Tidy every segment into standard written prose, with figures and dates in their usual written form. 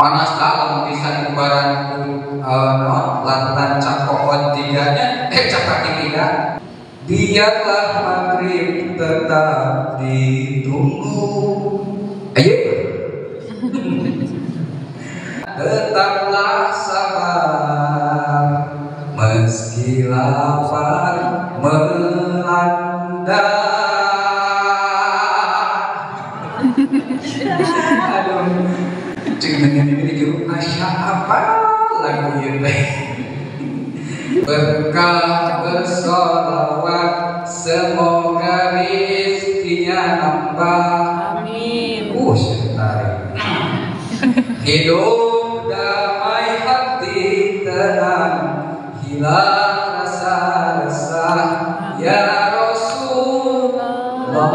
panas dalam bisa kubaran lantan cakokon tiganya capak tiga. Biarlah maghrib tetap ditunggu. Ayo. Tetaplah sabar meski lapar melanda. Aduh, cing dengan ini jauh asya apa lagu ini. Berkah bersolawat semoga rizkinya nambah. Amin. Syaitan. Hidup damai hati tenang, hilang rasa resah. Ya Rasulullah,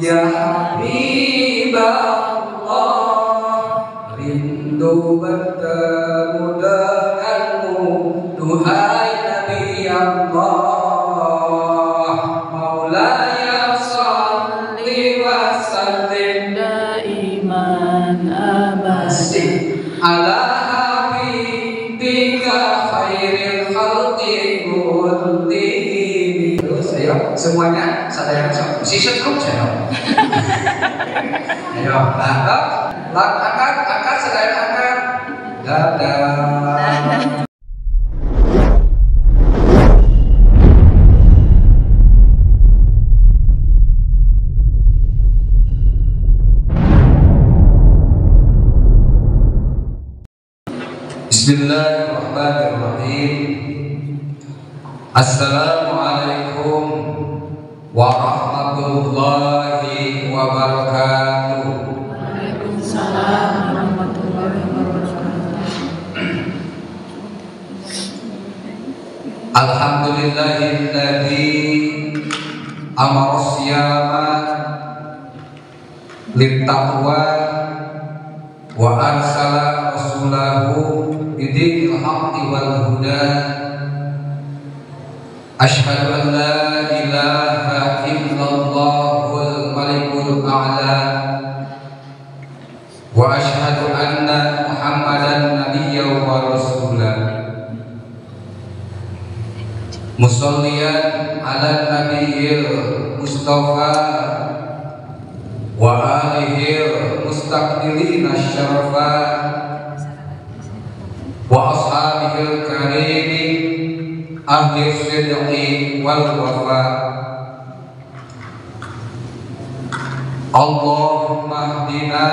ya Habibullah, rindu bertemu denganmu, duhai Nabi Allah. Maulaya sholli wa sallim Daiman abadi ala habibika khairil khalqi kullihim. Terus ayo semuanya sadar season group channel. Ayo angkat sadar angkat. Dadah. Bismillahirrahmanirrahim. Assalamualaikum warahmatullahi wabarakatuh. Waalaikumsalam warahmatullahi wabarakatuh. Alhamdulillahilladzi amara siyama littaqwa wa arsala rasulahu bidinil haqqi wal huda. Asyhadu an la ilaha illallahul malikul a'la wa asyhadu anna muhammadan nabiyyan wa rasulah. Musalliyan ala nabiyil mustafa wa alihi mustaqbilina syarafa wa ashabihil karimi ahli sidqi wal wafa. Allahumma hdina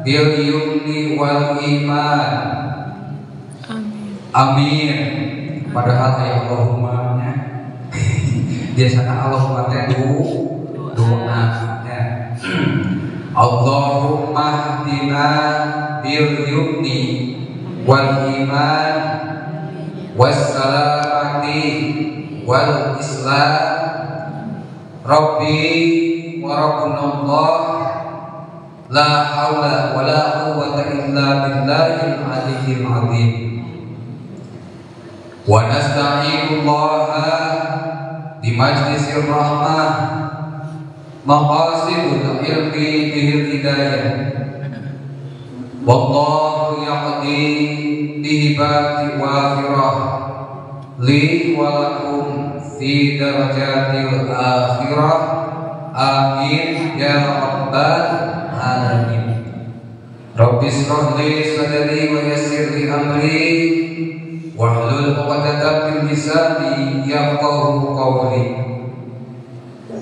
bil yumni wal iman. Amin. Padahal ayat Allahumma-nya biasanya Allahumma teh doa. Allahumma hdina bil yumni wal iman wassalamati wal islam. Rabbi wa rabbunallah, la hawla wa la quwwata illa billahil aliyyil azim. Wa nasta'inullaha di majlisir rahmah maqasidul ilmi bihil hidayah. Wallahu yaqdi bihibati wafirah li walakum fi darajatil akhirah. Amin ya rabbal alamin. Rabbi shrah li sadri wa yassir li amri wahlul 'uqdatam min lisani yafqahu qawli.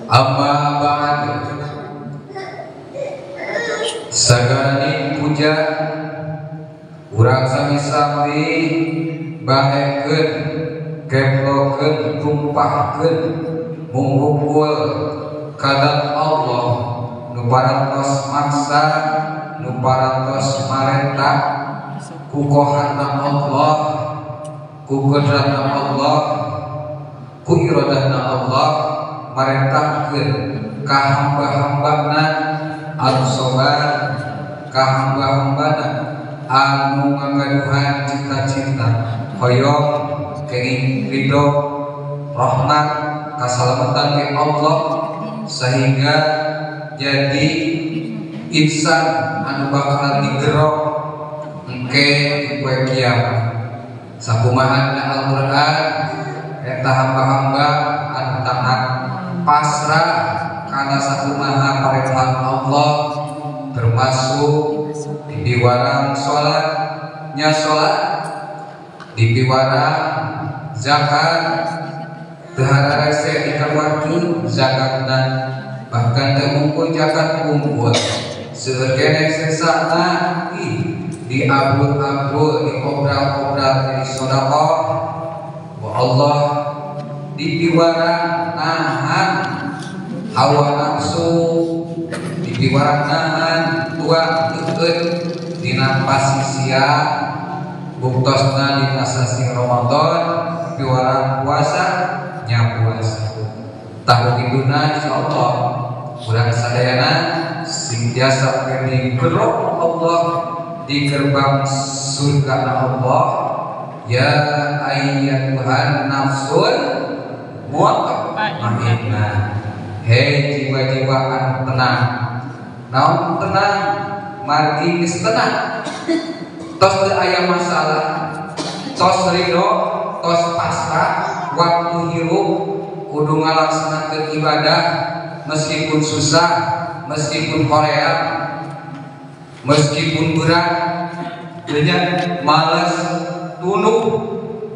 Amma ba'd. Sagani puja urang sami-sami bahekeun keplokeun tumpahkeun munggul kadang Allah nu parantos maksa nu parantos marentah ku kohanna Allah ku qudrana Allah ku iradahna Allah marentahkeun ka hamba-hambana anu sobar, ka hamba-hambana anu ngagaduhan cita-cita hoyong kenging ridho rahmat kasalamatan ke Allah sehingga jadi insan anu bakal digerok engke di poe kiamat. Sakumaha Al-Qur'an eta hamba-hamba anu taat pasrah kana sakumaha parentan Allah, termasuk di biwarang salat nya salat, di biwarang zakat dahara rese dikeluarkeun zakatna, bahkan teu mungkul zakat kumpul seueur keneh sesana diabul-abul, diobral-obral jadi sedekah. Wa Allah dipiwarang nahan hawa nafsu, dipiwarang nahan tuang teukeun dina pasisia buktosna dina sasi Ramadan, dipiwarang puasa nya puasa. Tahun iduna insyaallah urang sadayana sing biasa digerok Allah di gerbang surga Allah. Ya ayyatuhan nafsul mutmainnah, hei jiwa-jiwa anu tenang. Naon tenang? Margi geus tenang, tos teu aya masalah, tos ridho, tos pasrah. Waktu hirup kudu ngalaksanakeun ibadah meskipun susah, meskipun korea, meskipun berat, banyak malas, tunduk,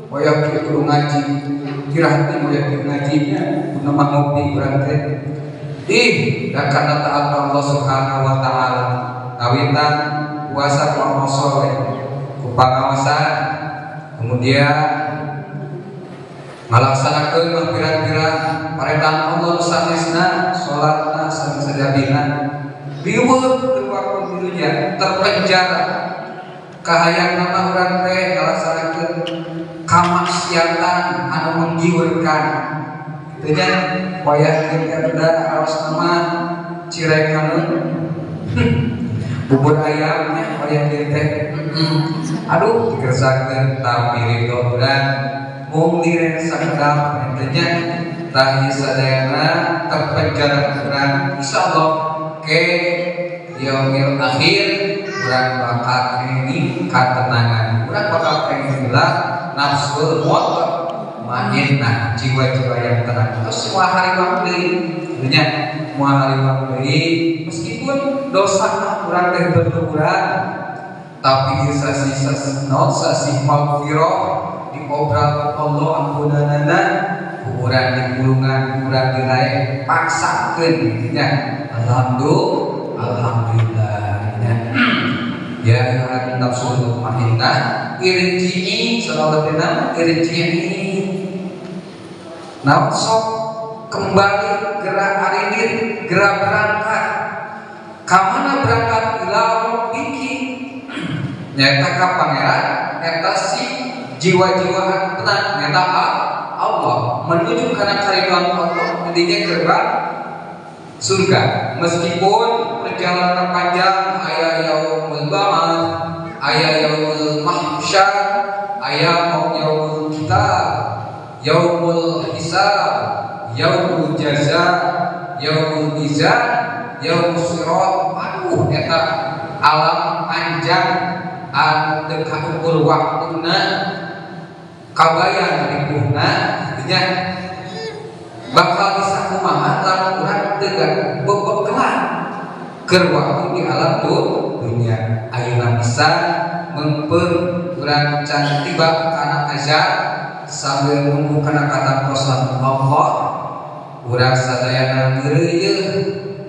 hoyong kudu ngaji, kira-kira hoyong ngajinya, guna ngopi berarti. Dan karena taat Allah Subhanahu Wa Taala, kawitan puasa puasa soleh, kupangawasan, kemudian ngalaksanakeun pirang-pirang parentan Allah sanesna, salatna sadabina. Biweuh teu waktu dirunya terpenjara. Kahayang nama urang teh ngalaksanakeun kamaksiatan anu menggiurkan. Teu nya wayah kita da aos nama cirekan bubur ayamnya wayah kieu teh. Aduh dikersakeun tapi ridho urang mung direk sakedap teu nya tah sadayana terpenjara urang insyaallah ke yaumil akhir urang bakal kenging katenangan, urang bakal kenging nafsul mutmainnah, jiwa-jiwa yang tenang. Terus semua hari waktu nya semua hari waktu meskipun dosa urang teh berkurang, tapi sasi maghfirah diobral Allah ampunanana, urang dipulungan, urang diraek paksakeun nya. Alhamdulillah ya ayuhan nafsul mutmainnah irji'i salawatna irji'i nafsok kembali gerak aridir gerak berangkat kamana berangkat ila rabbiki nyata ka pangeran eta si jiwa-jiwa tenang nyata Allah menuju kana karidhoan Allah didinya gerbang surga. Meskipun perjalanan panjang, aya yaumul ba'ats, aya yaumul mahsyar, aya yaumul kitab, yaumul hisab, yaumul jaza, yaumul mizan, yaumul sirat. Aduh eta alam panjang anu teu kaukur waktuna kabayang ripuhna nya bakal bisa kumaha lamun urang teu bebekelan keur waktu di alam dunia. Ayeuna bisa meumpeur urang can tiba kana azab sambil nunggu kana kata Rasul Allah, urang sadayana ngeureuyeuh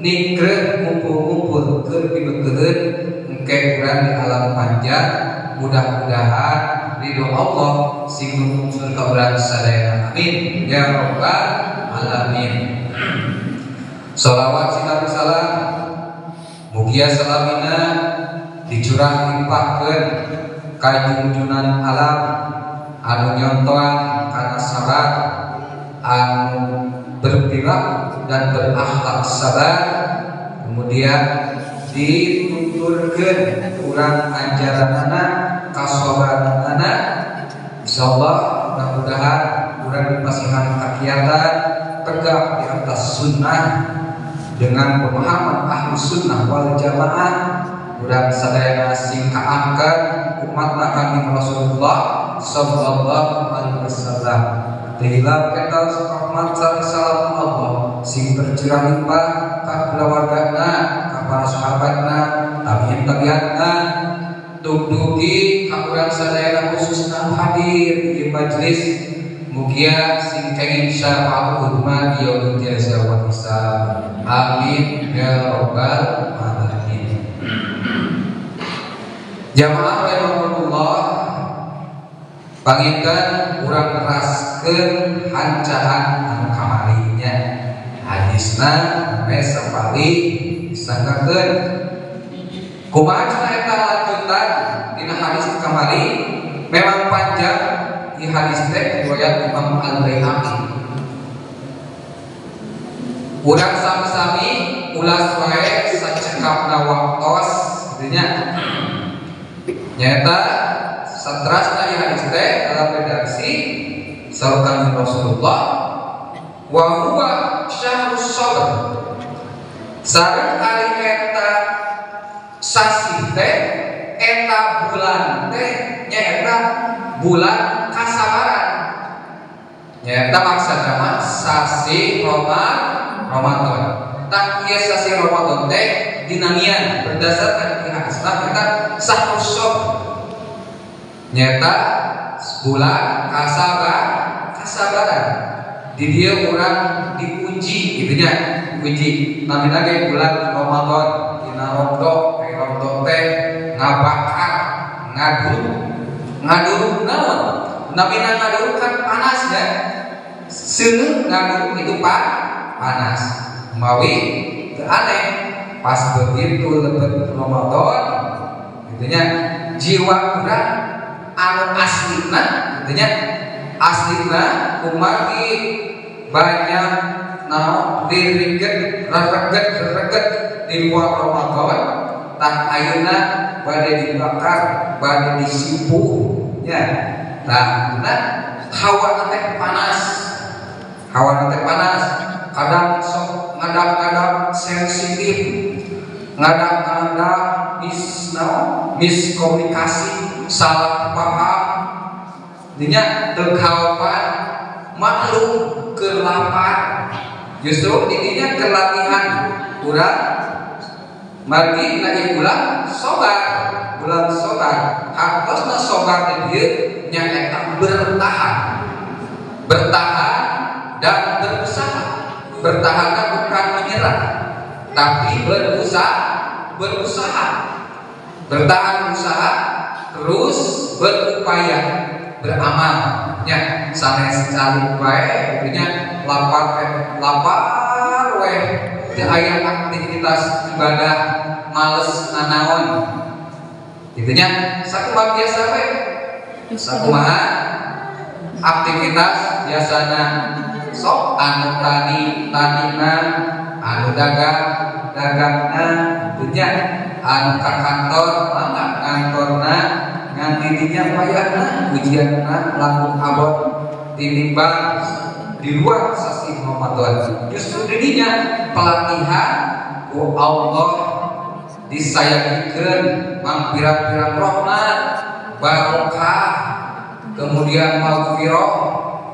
nikreun ngumpul-ngumpul keur dibeukeun engke urang di alam panjang. Mudah-mudahan ridho Allah sing nuntun ka urang sadayana. Amin ya rabbal alamin. Sholawat singkat salam mugia salamina dicurah limpahkeun ka junjunan alam anu nyontoan kana sabar anu berperilaku dan berakhlak sabar, kemudian dituturkeun urang ajaranana kasabaranana. Insyaallah mudah-mudahan urang dipasihan kakiatan tegak di atas sunnah, dengan pemahaman Ahlus Sunnah wal Jamaah urang sadayana sing kaangkat umat Nabi Rasulullah sallallahu alaihi wasallam. Tehilap kita rahmat sareng salam Allah sing tercurah limpah ka keluargana, ka para sahabatna, tabi'in-tabi'atna, dugi ka urang sadayana khususna hadir di majelis mugia sing kenging syafaat hurmat yaumul jaza wal hisab. Amin ya rabbal alamin. Jamaah rahimahullah, panginten urang neraskeun hancaan anu kamarinya. Hadisna we sapali disangkakeun. Kumaha eta lanjutan dina hadis kamari memang panjang. Di hadis teh riwayat Imam Al-Baihaqi. Urang sami-sami ulas wae sacekapna waktos dinya. Nyata satrasna di hadis teh dalam redaksi salukan Rasulullah wa huwa syahrus sabr. Sareng ari eta sasi teh eta bulan teh nyaeta bulan kasabaran. Nyata maksudna mah sasi Ramadan. Tak ieu sasi Ramadan teh dinamian berdasarkan hadisna kita syahrus sabr. Nyata bulan kasabaran. Di dia urang diuji gitu nya, uji namina ge bulan Ramadan dina Ramadan teh ngabakar ngadur naon namina ngadur kan panas ya seuneu ngadur itu panas mawi teu aneh pas begitu lebet Ramadan gitu nya jiwa urang anu aslina gitu nya aslina kumaki banyak naon direget di luar Ramadan tak ayeuna bade dibakar bade disipuh ya. Nah, hawa teh panas. Kadang sok ngadap-ngadap sensitif. Ngadap-ngadap miskomunikasi, salah paham. Dinya teu kaopan maklum keur lapar. Justru intinya kelatihan urang margi lagi bulan sobar hartosna sobar dieu nyaeta bertahan dan berusaha. Bertahan bukan menyerah tapi berusaha bertahan usaha terus berupaya beramal nya sanes sekali wae nya lapar we teu aya aktivitas ibadah males nanaon gitu nya sakumaha biasa we sakumaha aktivitas biasana sok anu tanina anu dagangna dunya anu ka kantor mangga kantorna ngan didinya payahna ujianna lamun abot tinimbang di luar sasi Ramadan. Justru didinya pelatihan ku Allah disayangikeun mangpira-pira rahmat barokah kemudian maghfirah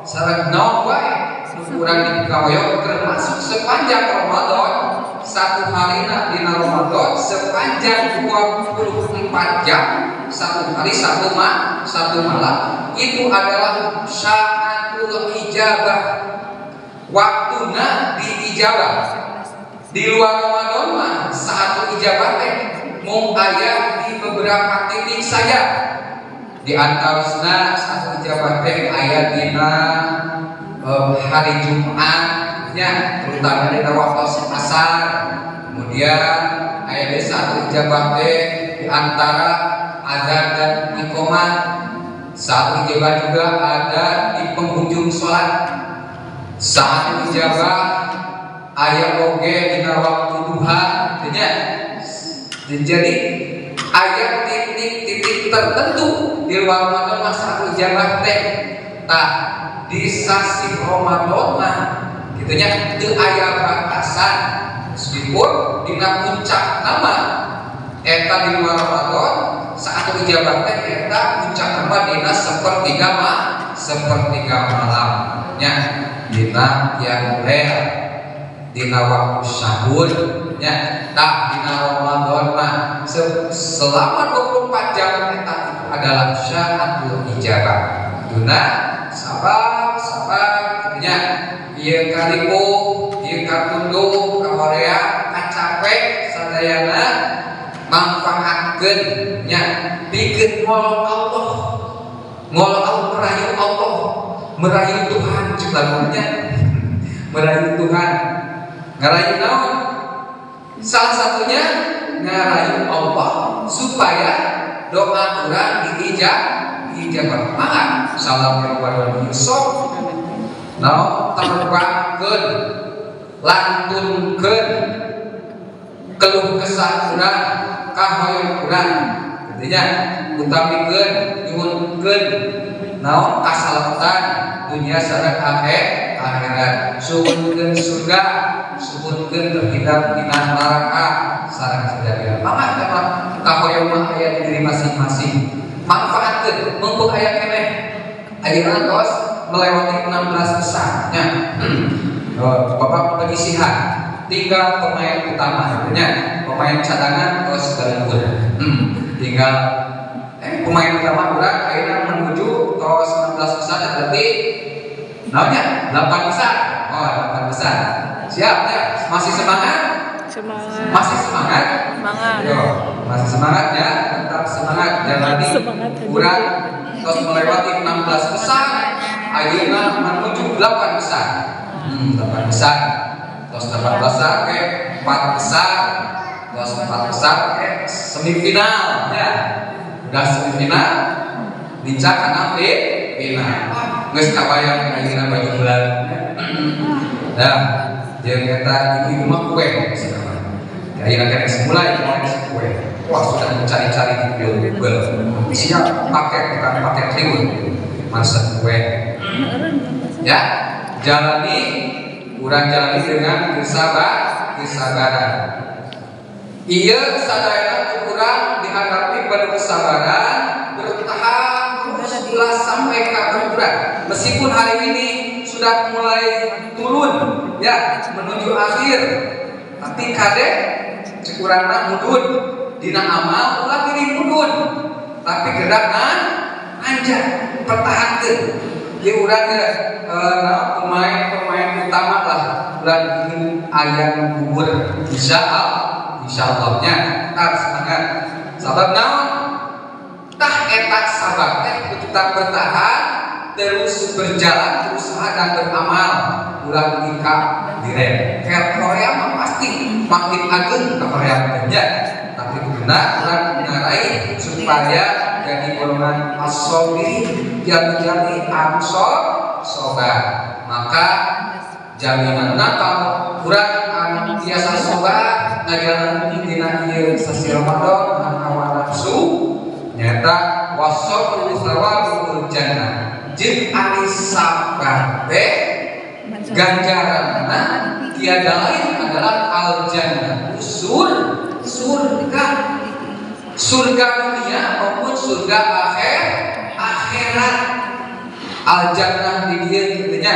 sareng naon wae urang dikawoyok termasuk sepanjang Ramadan satu harina dina Ramadan sepanjang 24 jam satu hari satu malam itu adalah syaatul ijabah waktuna diijabah. Di luar Ramadan mah saatul ijabah teh mung aya di beberapa titik saja. Di antaranya satu ijabah teh aya dina hari Jumat ya, terutama di waktu asar. Kemudian aya di satu ijabah teh di antara azan dan iqamah. Satu ijabah juga ada di penghujung sholat. Satu ijabah aya oge dina waktu duha ya. Jadi aya titik-titik tertentu di luar Ramadan masa ijabah teh. Tah di sasi Ramadan mah gitu nya teu aya batasan. meskipun dina puncak nama eta di luar Ramadan saat ijabah teh eta puncak nama dina sepertiga malamnya dina yang lail dina waktu sahur nya tak dina Ramadan mah selama 24 jam eta itu adalah syaatul ijabah. Duna sabar nya ieu kaliku ieu katunduk ka horea kacapek sadayana manfaatkeun nya pikeun ngolong Allah merayu Tuhan ciptaannya merayu Tuhan ngarayu naon salah satunya ngarayu Allah supaya doa urang diijabah mangga salam kepada Yusuf naon tabarbakeun lantunkeun keluh kesah urang ka hoyong urang artinya utamikeun nyuwunkeun naon kasalatan dunia sareng akhirat suwunkeun surga suwunkeun terhindar dina neraka sareng sadaya mangga mah kahoyong mah aya di diri masing-masing manfaatkeun mumpung aya keneh ayeuna tos melewati 16 besar nya Bapak penyisihan tinggal pemain utama nya pemain cadangan tos galembur tinggal pemain utama urang ayeuna menuju tos 16 besar berarti naonnya 8 besar 8 besar siap ya masih semangat masih semangat yo masih semangat ya tetap semangat jalani urang tos melewati 16 besar ayeuna menuju 8 besar 8 besar tos 8 besar ke 4 besar tos 4 besar ke semifinal ya udah semifinal lincah kana final geus kabayang ayeuna baju bulan dah jeung eta ibu mah kue ya ayeuna kana mulai kue wah sudah mencari-cari di Google siap paket bukan paket riweuh masak kue ya jalani urang jalani dengan kesabaran ieu sadayana urang dihadapi penuh kesabaran bertahan terus ulah sampai ke bulan meskipun hari ini sudah mulai turun ya menuju akhir tapi kade cekurangna mudun dina amal ulah pilih mudun tapi gerakan anjak pertahankeun ieu urang pemain utama lah bulan ini ayam kubur insyaallah nya semangat sahabat naon tah eta sabar tetap bertahan terus berjalan berusaha dan beramal ulang nikah direm kayak Korea mah pasti makin agung ke Korea nya tapi benar ulang ngarai supaya jadi golongan as-sobi yang menjadi sobat maka jaminanna kalau urang anu biasa sobat ngajalan dina ieu sasi Ramadan ngan hawa nafsu nyata wasabru thawabul jannah jeung ari sabar teh ganjaranna tiada lain adalah al jannah surga dunia maupun surga akhirat al jannah di dieu kitu nya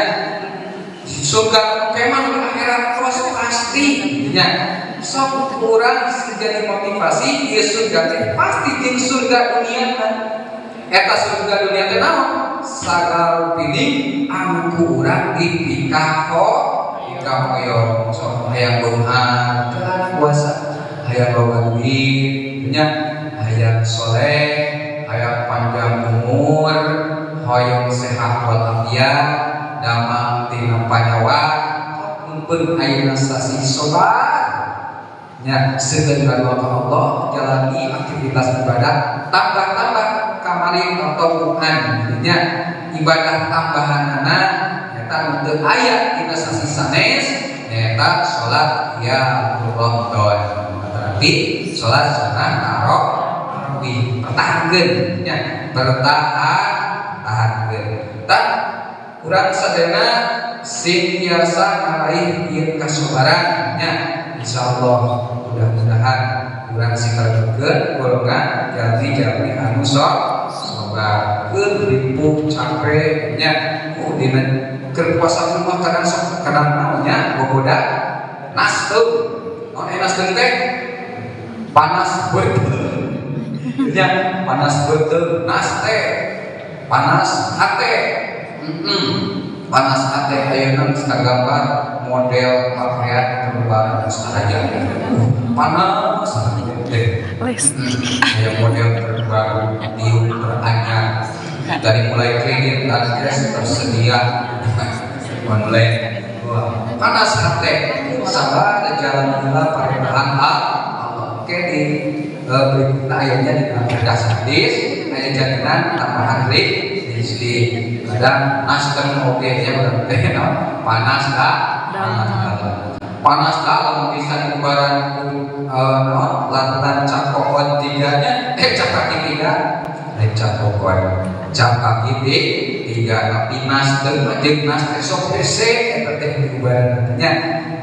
surga kemah di akhirat terus pasti nya sok urang jadi motivasi ieu surga teh pasti jeung surga dunia kan eta surga dunia teh naon sagal pilih anu urang dipikahoyong sok hayang doa kelan puasa hayang loba duit nya hayang soleh hayang panjang umur hoyong sehat walafiat damang tina panyawa mumpun ayeuna sasi sobat nya segera doa Allah jalani aktivitas ibadah tambah kamari tauan nya ibadah tambahanana eta teu aya dina sasi sanes eta salat ya Ramadan berarti salat sunah tarawih pertahankeun nya tahankeun tan urang sadayana sing tiasa ngaraih ieu kasabaran nya insyaallah mudah-mudahan urang sikalekeun golongan jalmi-jalmi anu soba ribu capek nya dina keur puasa mah kadang naonnya bogoda naskeun naskeun teh panas beuteuh nya panas beuteuh nas teh panas hate panas hate ayeuna geus kagambar model pakaian terbaru saja panas teh aya model terbaru tiup teranyar dari mulai kredit adres tersedia online panas hate sabar jalan heula paredahan Allah oke di berikutnya ayatnya di cerdas hadis ayat jaminan tambahan di kadang nasken oge-nya berarti panas lamun bisa diubaran lantaran cakokon tiganya cakaki tiga cakokon cakaki tiga tapi nasken jeung nas sok hese eta teh diubaran nya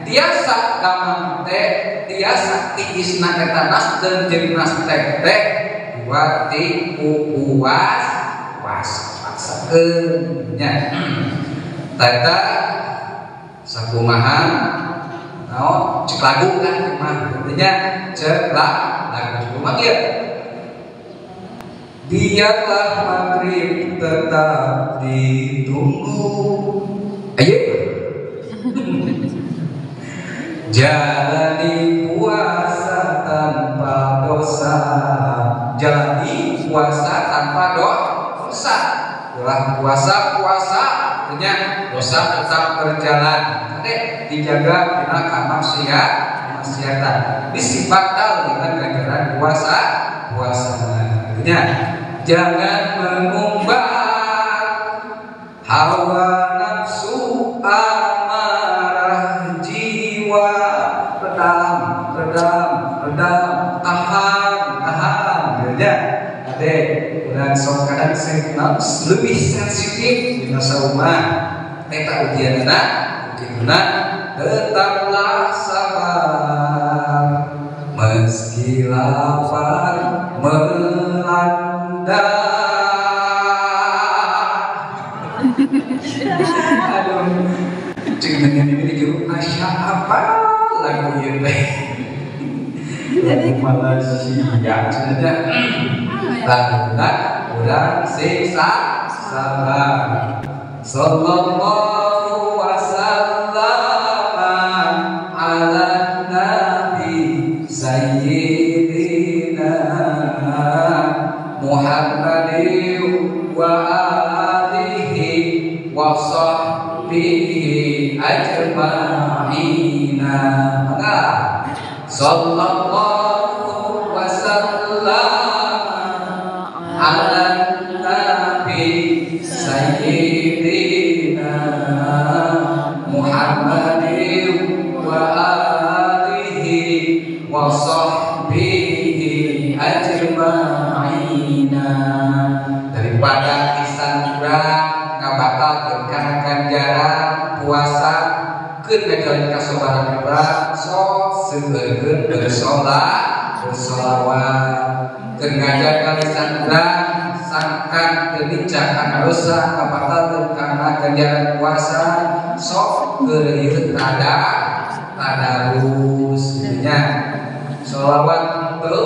tiasa damang teh tiasa tiisna eta nasken jeung nas teh wati puas paksakeun nya tata sakumaha naon cek lagu kan mah artinya cek lagu kumaha kieu biarlah maghrib tetap ditunggu ayo jalani puasa tanpa dosa jalani puasa tanpa dosa telah puasa artinya dosa tetap berjalan dijaga dengan kemaksiatan disifatkan dengan ganjaran puasa artinya jangan mengumbar hawa nafsu amarah jiwa redam tahan ya dan sok kadang lebih sensitif dina saumah eta ujianna tetaplah sabar meski lapar melanda aduh cing ini juru asya apa lagu ieu teh lagu Malaysia cenah laguna urang siksa sabar sallallahu wasallam ala nabi sayyidina Muhammadin wa alihi wa sahbihi ajma'ina sallallahu wasallam ala nabi sayyidina Muhammadin wa alihi wa sahbihi ajma'ina daripada kisan urang ngabatalkeun kana ganjaran puasa keun ngajalan kasobaran urang sok seueurkeun bersolawat keun ngajalan kisan urang sangkan kenicah kana dosa kabatalkeun kana ganjaran puasa sok keureuh tadarus nya sholawat teu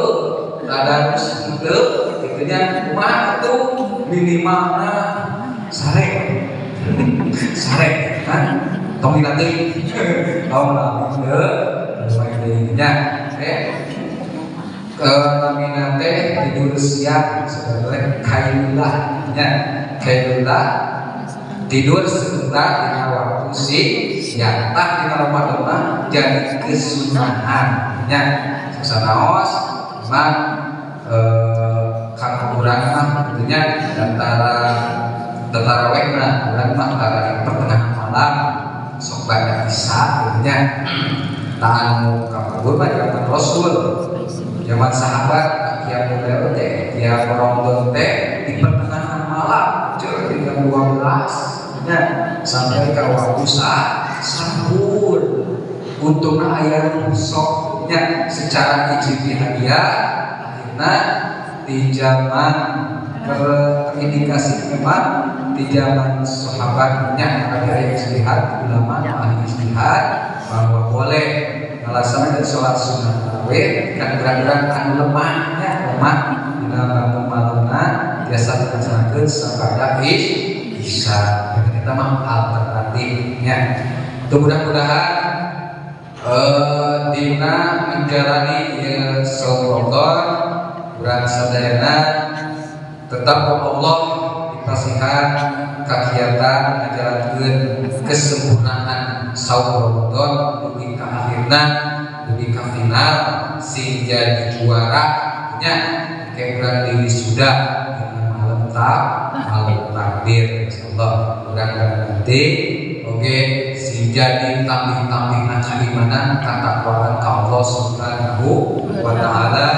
tadarus teu itunya kumaha tuh minimalna sare kan tong dilatih tong lah nya namina teh tidur siang sebenarnya kailullah tidur sebentar dina waktu siang tah dina Ramadan jadi kesunahan nya sanaos mah kakurangan tentunya antara wehna urang mah antara pertengahan malam sok baca Isya tentunya tahan kabur mah zaman Rasul zaman sahabat kiam model teh kiam Ramadan teh di pertengahan malam jam 12 nya sampai ke waktu sahur untungnya aya rusoknya secara ijtihadiyah akhirnya di zaman terindikasi memang di zaman sahabatnya ada ijtihad ulama ahli ijtihad bahwa boleh melaksanakan sholat sunat tarawih kan berat-berat anu lemahnya lemah dina bangun malamna biasa dilaksanakeun sabada isya kita mah alternatifnya. Mudah-mudahan dina menjalani saum Ramadan urang sadayana tetap Allah dipasihan kegiatan menjalankan kesempurnaan saum Ramadan dugi ka akhirna dugi ka final sing jadi juara nya kayak urang diri sudah malam takbir insyaallah mudah-mudahan nanti oke si jadi tampil-tampil keimanan ketakwaan ka Allah Subhanahu wa taala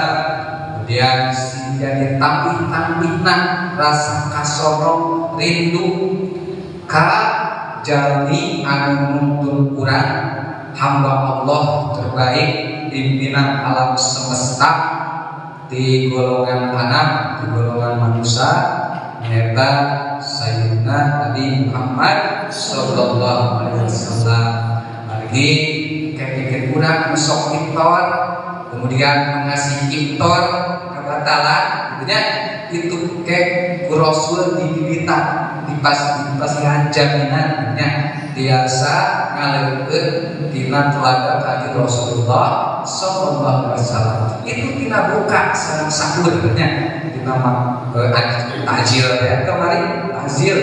kemudian si jadi tampil-tampilna rasa kasorong rindu ka jalmi anu nuntun urang hamba Allah terbaik pimpinan alam semesta di golongan anak di golongan manusia nyata Sayyidina Nabi Muhammad sallallahu alaihi wasallam. Lagi kayak kurang sok iftar kemudian mengasih iftar kebatalan gitu itu kayak Rasul dibibita dipasihan jaminannya biasa ngaleukeun dina teladan kanjeng Rasulullah sallallahu alaihi wasallam itu tina buka sareng sahurnya dina takjil ya kemarin takjil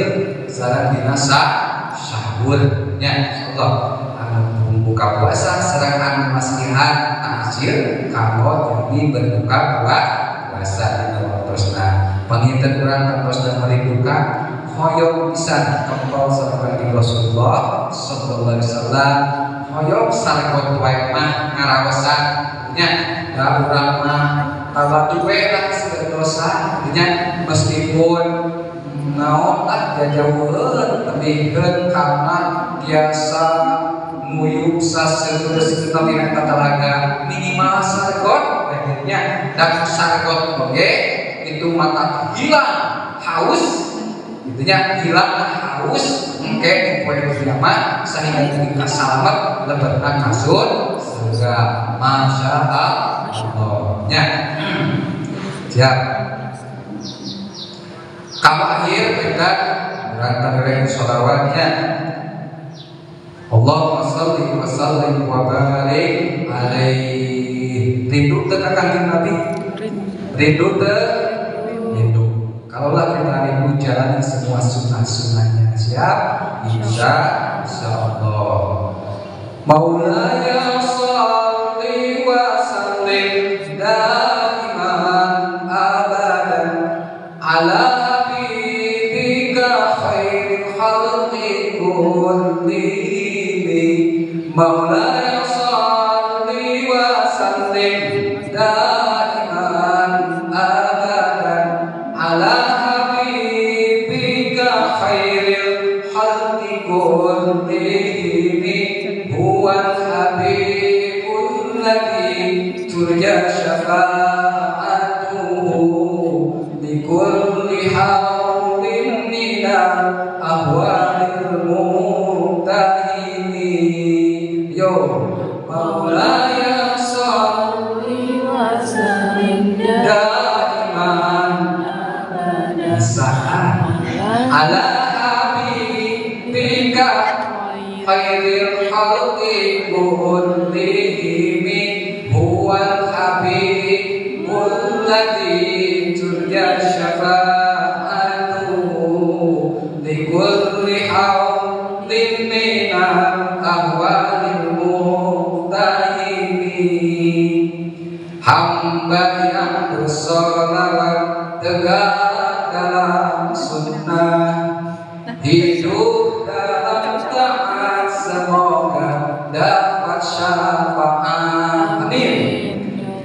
sareng dina sahurnya Allah anu buka puasa sareng anu maslihat takjil kanggo jadi berbuka puasa dina waktosna panginten urang kantos merindukan hoyong bisa kempal sareng Rasulullah sallallahu alaihi wasallam hoyong saregot wae mah ngaraosan nya da urang mah tabatu we lah dosa nya meskipun naon lah jauheun tebihkeun karena biasa nguyup saseuleuh tapi katalaga minimal saregot akhirnya dan saregot oge itu mata hilang haus itunya hilang haus engke poe kiamat sehingga kita selamat lebarna kasur surga masya Allah nya siap kamu akhir kita berantakan sholawatnya Allahumma sholli wa sallim wa barik alaihi rindu tekakan Nabi rindu rindu kalaulah kita rindu jalani semua sunnah-sunnahnya siap insya Allah Maulaya sholli wa sallim daiman abadan ala habibika khairil khalqi kullihim Maulaya sholli wa sallim daiman abadan ala habibika khairil khalqi kullihim huwal habibul ladzi turja syafa'atuhu likulli hawlin minal ahwalil muhtahimi yo Maulaya sholli wa sallim daiman abadan ala habibika khairil khalqi kullihim huwal habibul ladzi turja syafa'atuhu likulli hawlin minal ahwalil muhtahimi hamba yang bersolawat tegak dalam sunnah hidup dalam taat semoga dapat syafaat amin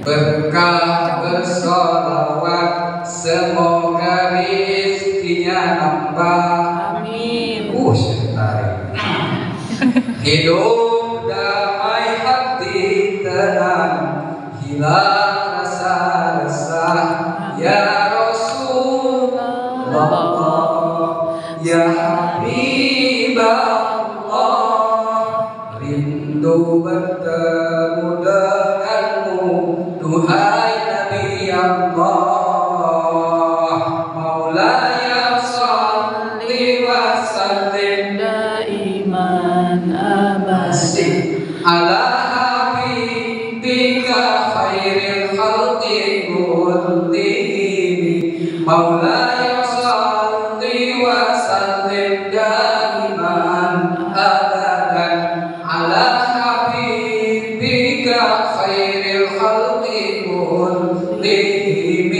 berkah bersolawat semoga rizkinya nambah amin syaitan hidup damai hilang rasa resah ya Rasulullah ya Habibullah, rindu bertemu denganmu duhai Nabi Allah. Maulaya shalli wa sallim daiman abadi ala habibika khairil khalqi kullihim. Maulaya shalli wa sallim daiman abadan ala habibika khairil khalqi kullihim.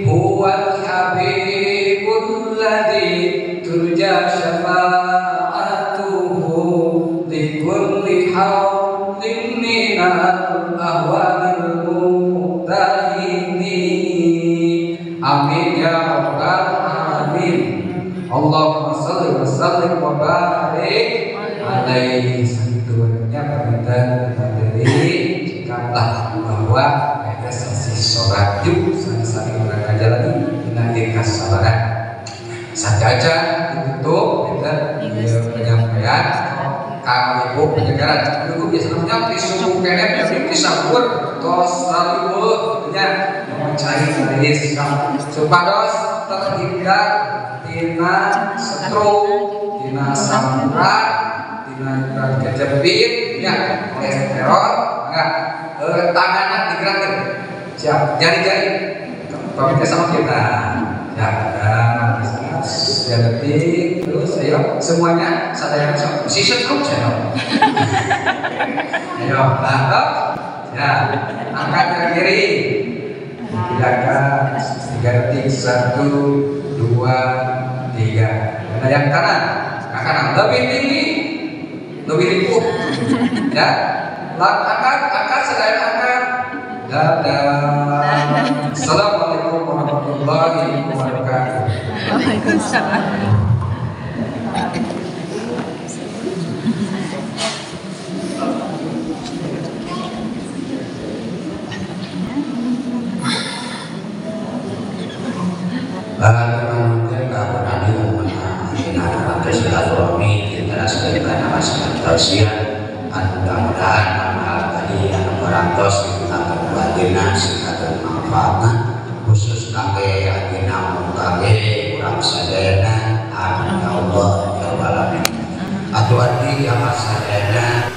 Huwal habibul ladzi turja syafa'atuhu li kulli hawlin minal ahwalil muhtahini. Amin ya rabbal alamin. Allahumma shalli wa sallim wa barik alaihi. Sebetulnya permintaan dari jikalah bahwa ada sesi sholat yuk saling berangkat jalan dengan kesabaran saja ditutup dengan penyampaian kami ibu penyegaran dulu biasa namanya disuruh kenet tapi disambut tos lalu nya mencari dari sikap supados terhindar tina stroke, tina samuran, tina kejepit ya kolesterol enggak tangan digerakkan siap jari-jari pamit sama kita ya detik terus ayo semuanya sadar season terus channel ayo langkah ya angkat yang kiri gerakan 3 detik 1 2 3 dan yang kanan lebih tinggi lebih lipuh ya angkat sedaya angkat dadah. Assalamualaikum warahmatullahi wabarakatuh. Waalaikumsalam. Mudah-mudahan amal tadi yang berantos kita batina singkatan manfaatna khusus kangge adina mungkage kurang sadayana amin ya Allah ya rabbal alamin atuh adi amal sadayana